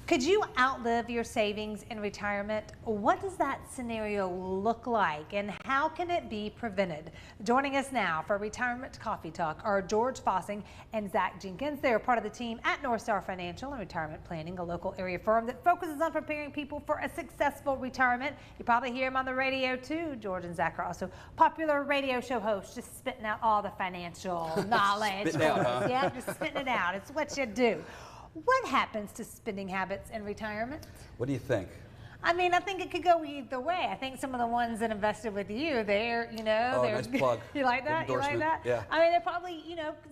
Could you outlive your savings in retirement? What does that scenario look like, and how can it be prevented? Joining us now for Retirement Coffee Talk are George Fossing and Zach Jenkins. They are part of the team at Northstar Financial and Retirement Planning, a local area firm that focuses on preparing people for a successful retirement. You probably hear them on the radio too. George and Zach are also popular radio show hosts, just spitting out all the financial knowledge. Spitting out, huh? Yeah, just spitting it out. It's what you do. What happens to spending habits in retirement? What do you think? I mean, I think it could go either way. I think some of the ones that invested with you, they're, they're nice plug. You like that? You like that? Yeah. I mean, they're probably,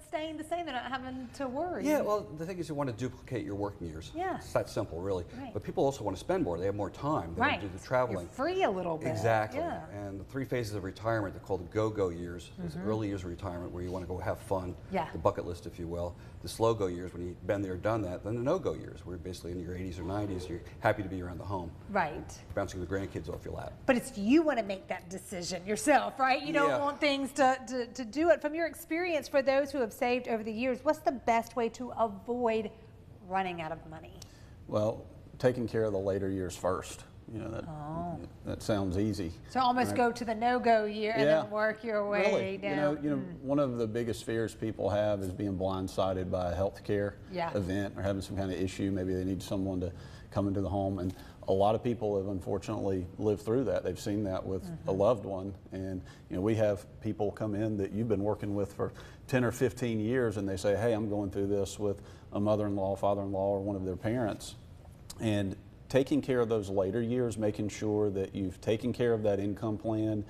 staying the same. They're not having to worry. Yeah, well, the thing is you want to duplicate your working years. Yeah. It's that simple, really. Right. But people also want to spend more. They have more time. They want to do the traveling. You're free a little bit. Exactly. Yeah. And the 3 phases of retirement, they're called the go-go years. There's early years of retirement where you want to go have fun, Yeah. the bucket list, if you will. The slow-go years, when you've been there, done that. Then the no-go years, where you're basically in your 80s or 90s, you're happy to be around the home. Right. Bouncing the grandkids off your lap. But it's you want to make that decision yourself, right? You don't want things to do it. From your experience, for those who have saved over the years, what's the best way to avoid running out of money? Well, taking care of the later years first. That sounds easy. So almost right? go to the no-go year and then work your way down. One of the biggest fears people have is being blindsided by a healthcare event or having some kind of issue. Maybe they need someone to come into the home, and a lot of people have unfortunately lived through that. They've seen that with a loved one, and we have people come in that you've been working with for 10 or 15 years, and they say, hey, I'm going through this with a mother-in-law, father-in-law, or one of their parents. And taking care of those later years, making sure that you've taken care of that income plan,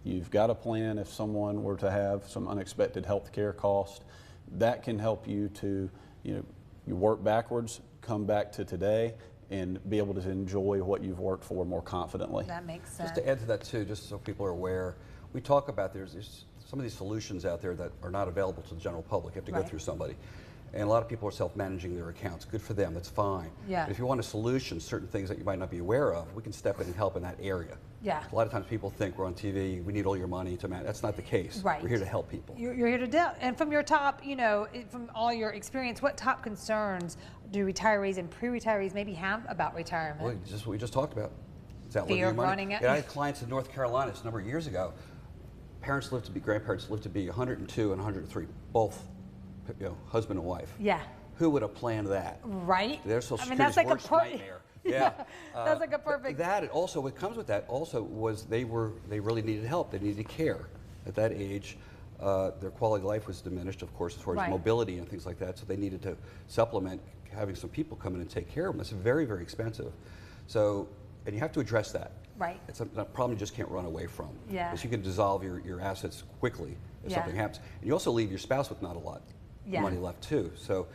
you've got a plan if someone were to have some unexpected health care cost, that can help you to, you work backwards, come back to today, and be able to enjoy what you've worked for more confidently. That makes sense. Just to add to that too, just so people are aware, we talk about there's some of these solutions out there that are not available to the general public. You have to go through somebody. And a lot of people are self-managing their accounts. Good for them, that's fine. Yeah. But if you want a solution, certain things that you might not be aware of, we can step in and help in that area. Yeah. A lot of times people think we're on TV, we need all your money to manage. That's not the case. Right. We're here to help people. You're here to deal. And from your top, from all your experience, what top concerns do retirees and pre-retirees maybe have about retirement? Well, just what we just talked about. It's outliving Fear your of money. running it. Yeah, I had clients in North Carolina a number of years ago. Grandparents lived to be 102 and 103, both husband and wife. Yeah. Who would have planned that? Right. Their Social that's Security's like worst nightmare. Yeah. That's like a perfect. That also, what comes with that also was they really needed help. They needed care. At that age, their quality of life was diminished, of course, as far as mobility and things like that. So they needed to supplement having some people come in and take care of them. That's very, very expensive. So, and you have to address that. Right. It's a problem you just can't run away from. Yeah. Because you can dissolve your assets quickly if something happens. And you also leave your spouse with not a lot of money left too. So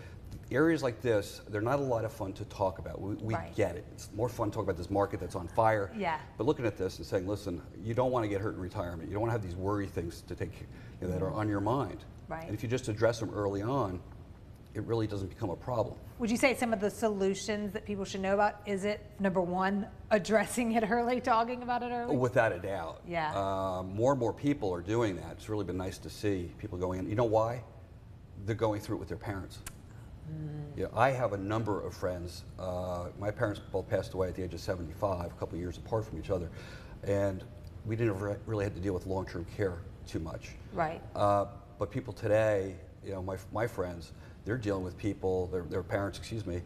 areas like this, they're not a lot of fun to talk about. We get it. It's more fun to talk about this market that's on fire. Yeah. But looking at this and saying, listen, you don't want to get hurt in retirement. You don't want to have these worry things to take that are on your mind. Right. And if you just address them early on, it really doesn't become a problem. Would you say some of the solutions that people should know about, is it, number one, addressing it early, talking about it early? Without a doubt. Yeah. More and more people are doing that. It's really been nice to see people going in. You know why? They're going through it with their parents. I have a number of friends. My parents both passed away at the age of 75, a couple of years apart from each other, and we didn't really have to deal with long-term care too much. Right. But people today, my friends, they're dealing with people, their parents, excuse me,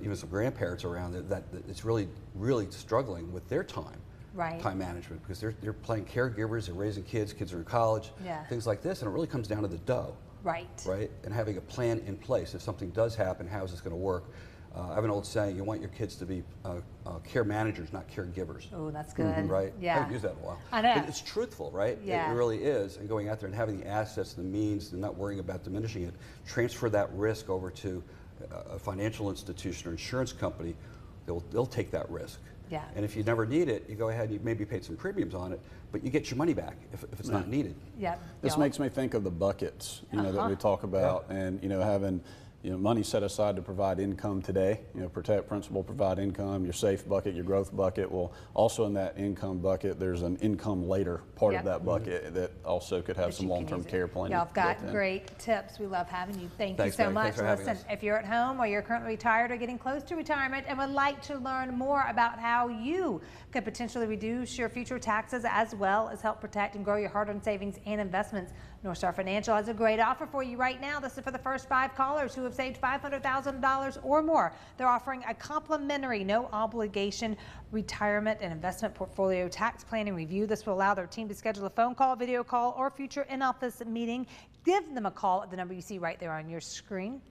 even some grandparents around that it's really, really struggling with their time. Time management, because they're playing caregivers, they're raising kids are in college, things like this, and it really comes down to the dough. Right. And having a plan in place. If something does happen, how is this going to work? I have an old saying, you want your kids to be care managers, not caregivers. Oh, that's good. Right? Yeah. I haven't used that in a while. I know. But it's truthful, right? Yeah. It really is. And going out there and having the assets, the means, and not worrying about diminishing it, transfer that risk over to a financial institution or insurance company, they'll take that risk. Yeah. And if you never need it, you go ahead and you maybe paid some premiums on it, but you get your money back if it's not needed. Yeah. This makes me think of the buckets, that we talk about, and having money set aside to provide income today, protect principal, provide income, your safe bucket, your growth bucket. Well, also in that income bucket, there's an income later part of that bucket that also could have some long-term care planning. Y'all have got great tips. We love having you. Thank you so Greg. much. Thanks for having Listen, us. if you're at home or you're currently retired or getting close to retirement and would like to learn more about how you could potentially reduce your future taxes as well as help protect and grow your hard-earned savings and investments, Northstar Financial has a great offer for you right now. This is for the first 5 callers who have saved $500,000 or more. They're offering a complimentary, no obligation retirement and investment portfolio tax planning review. This will allow their team to schedule a phone call, video call, or future in-office meeting. Give them a call at the number you see right there on your screen.